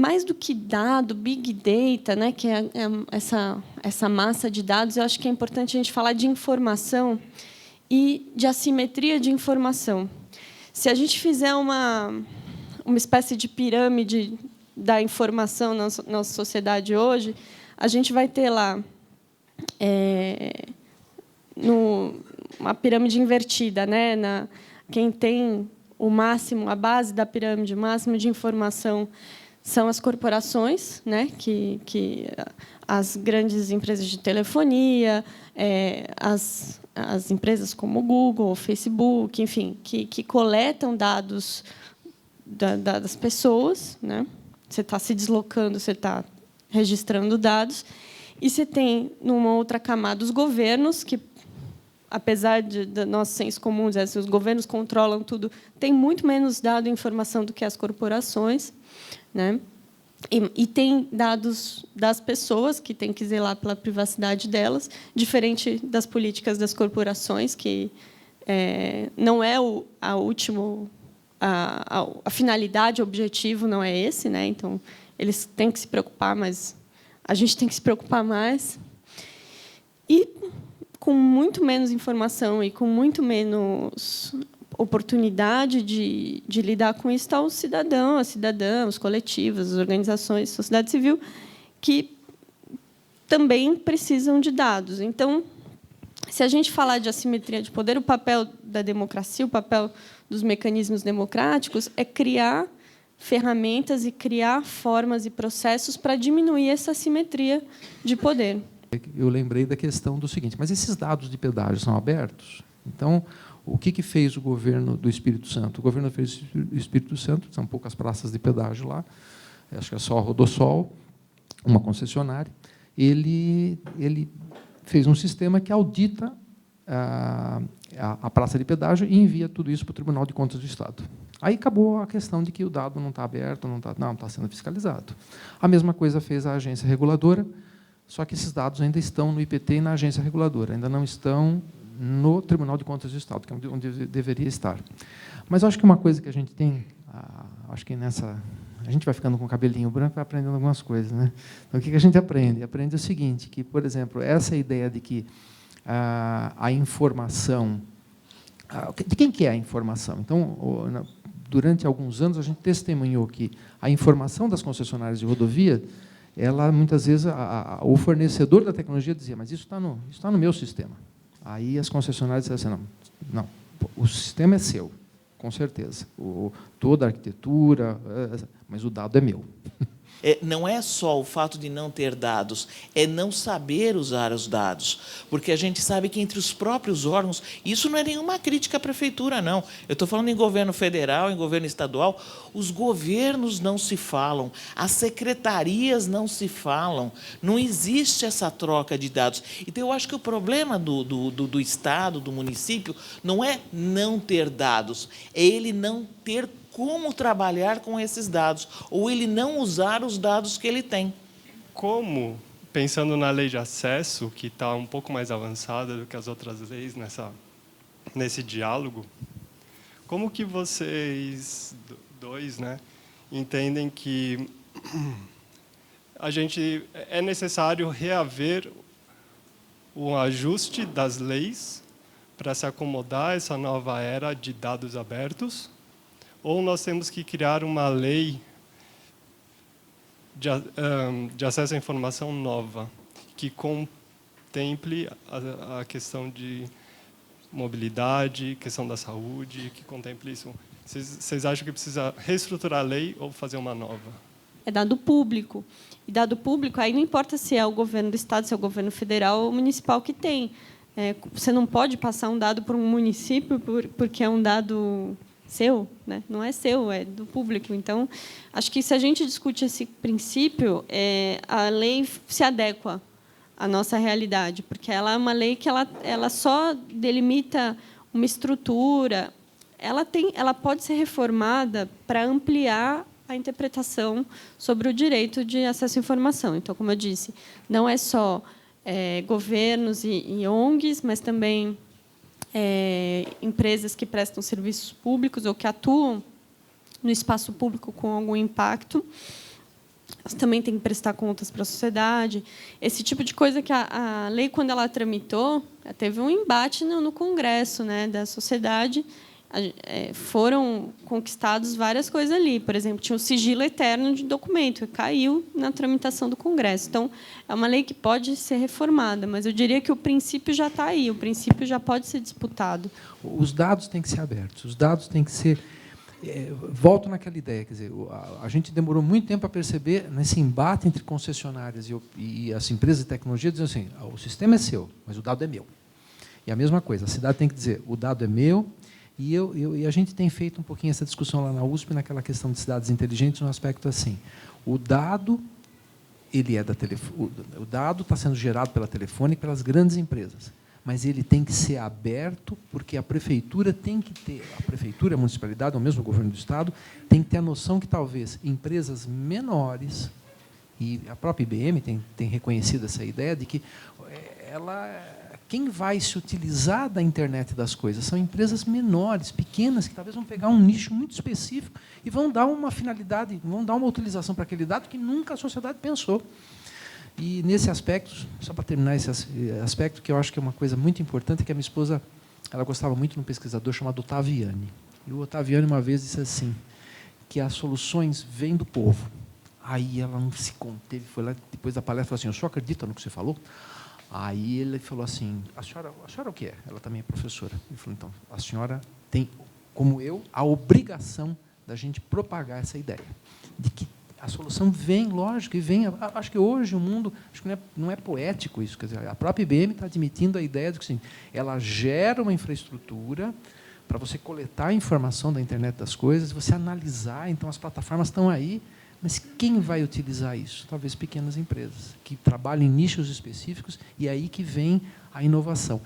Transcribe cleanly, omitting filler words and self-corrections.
mais do que dado, Big Data, né, que é essa massa de dados, eu acho que é importante a gente falar de informação e de assimetria de informação. Se a gente fizer uma espécie de pirâmide da informação na nossa sociedade hoje, a gente vai ter lá uma pirâmide invertida, né? Quem tem o máximo, a base da pirâmide, o máximo de informação são as corporações, né? Que as grandes empresas de telefonia, as empresas como o Google, o Facebook, enfim, que coletam dados das pessoas, né? Você está se deslocando, você está registrando dados, e você tem, numa outra camada, os governos, que, apesar do nosso senso comum dizer assim, os governos controlam tudo, tem muito menos dado e informação do que as corporações, né? E tem dados das pessoas, que têm que zelar pela privacidade delas, diferente das políticas das corporações, que não é a finalidade, o objetivo não é esse, né? Então, eles têm que se preocupar, mas a gente tem que se preocupar mais. E, com muito menos informação e com muito menos oportunidade de lidar com isso, está o cidadão, a cidadã, os coletivos, as organizações, a sociedade civil, que também precisam de dados. Então, se a gente falar de assimetria de poder, o papel da democracia, o papel dos mecanismos democráticos é criar ferramentas e criar formas e processos para diminuir essa assimetria de poder. Eu lembrei da questão do seguinte, mas esses dados de pedágio são abertos? Então, o que fez o governo do Espírito Santo? O governo fez do Espírito Santo, são poucas praças de pedágio lá, acho que é só a Rodossol, uma concessionária. Ele fez um sistema que audita a praça de pedágio e envia tudo isso para o Tribunal de Contas do Estado. Aí acabou a questão de que o dado não está aberto, não está sendo fiscalizado. A mesma coisa fez a agência reguladora, só que esses dados ainda estão no IPT e na agência reguladora, ainda não estão no Tribunal de Contas do Estado, que é onde deveria estar. Mas eu acho que uma coisa que a gente tem, acho que nessa... A gente vai ficando com o cabelinho branco e vai aprendendo algumas coisas, né? Então, o que a gente aprende? Aprende o seguinte, que, por exemplo, essa ideia de que a informação... De quem que é a informação? Então, durante alguns anos, a gente testemunhou que a informação das concessionárias de rodovia, ela, muitas vezes, o fornecedor da tecnologia dizia, mas isso está no meu sistema. Aí as concessionárias disseram assim, não, o sistema é seu, com certeza. Toda a arquitetura, mas o dado é meu. Não é só o fato de não ter dados, é não saber usar os dados. Porque a gente sabe que entre os próprios órgãos, isso não é nenhuma crítica à prefeitura, não. Eu estou falando em governo federal, em governo estadual, os governos não se falam, as secretarias não se falam, não existe essa troca de dados. Então, eu acho que o problema do Estado, do município, não é não ter dados, é ele não ter como trabalhar com esses dados, ou ele não usar os dados que ele tem. Como, pensando na lei de acesso, que está um pouco mais avançada do que as outras leis nesse diálogo, como que vocês dois, né, entendem que é necessário reaver o ajuste das leis para se acomodar a essa nova era de dados abertos? Ou nós temos que criar uma lei de acesso à informação nova, que contemple a questão de mobilidade, questão da saúde, que contemple isso? Vocês acham que precisa reestruturar a lei ou fazer uma nova? É dado público. E dado público, aí não importa se é o governo do Estado, se é o governo federal ou municipal que tem. Você não pode passar um dado para um município porque é um dado seu, né? Não é seu, é do público. Então, acho que se a gente discute esse princípio, a lei se adequa à nossa realidade, porque ela é uma lei que ela só delimita uma estrutura. Ela pode ser reformada para ampliar a interpretação sobre o direito de acesso à informação. Então, como eu disse, não é só governos e ONGs, mas também empresas que prestam serviços públicos ou que atuam no espaço público com algum impacto. elas também têm que prestar contas para a sociedade. Esse tipo de coisa que a lei, quando ela tramitou, teve um embate no Congresso, né, da sociedade. Foram conquistadas várias coisas ali. Por exemplo, tinha o sigilo eterno de documento, que caiu na tramitação do Congresso. Então, é uma lei que pode ser reformada, mas eu diria que o princípio já está aí, o princípio já pode ser disputado. Os dados têm que ser abertos, os dados têm que ser... volto naquela ideia, quer dizer, a gente demorou muito tempo a perceber nesse embate entre concessionárias e as empresas de tecnologia, dizendo assim, o sistema é seu, mas o dado é meu. E a mesma coisa, a cidade tem que dizer, o dado é meu, e a gente tem feito um pouquinho essa discussão lá na USP, naquela questão de cidades inteligentes, no aspecto assim, o dado o dado está sendo gerado pela Telefônica, pelas grandes empresas, mas ele tem que ser aberto, porque a prefeitura tem que ter, a prefeitura, a municipalidade, ou mesmo o governo do estado, tem que ter a noção que talvez empresas menores, e a própria IBM tem reconhecido essa ideia de que quem vai se utilizar da internet das coisas são empresas menores, pequenas, que talvez vão pegar um nicho muito específico e vão dar uma finalidade, vão dar uma utilização para aquele dado que nunca a sociedade pensou. E, nesse aspecto, só para terminar esse aspecto, que eu acho que é uma coisa muito importante, que a minha esposa ela gostava muito de um pesquisador chamado Ottaviani. E o Ottaviani, uma vez, disse assim, que as soluções vêm do povo. Aí ela não se conteve, foi lá, depois da palestra, falou assim, o senhor acredita no que você falou? Aí ele falou assim, a senhora o que é? Ela também é professora. Ele falou, então, a senhora tem, como eu, a obrigação da gente propagar essa ideia, de que a solução vem, lógico, e vem. Acho que hoje o mundo, acho que não é poético isso. Quer dizer, a própria IBM está admitindo a ideia de que assim, ela gera uma infraestrutura para você coletar a informação da internet das coisas, você analisar, então as plataformas estão aí, mas quem vai utilizar isso? Talvez pequenas empresas, que trabalham em nichos específicos, e é aí que vem a inovação.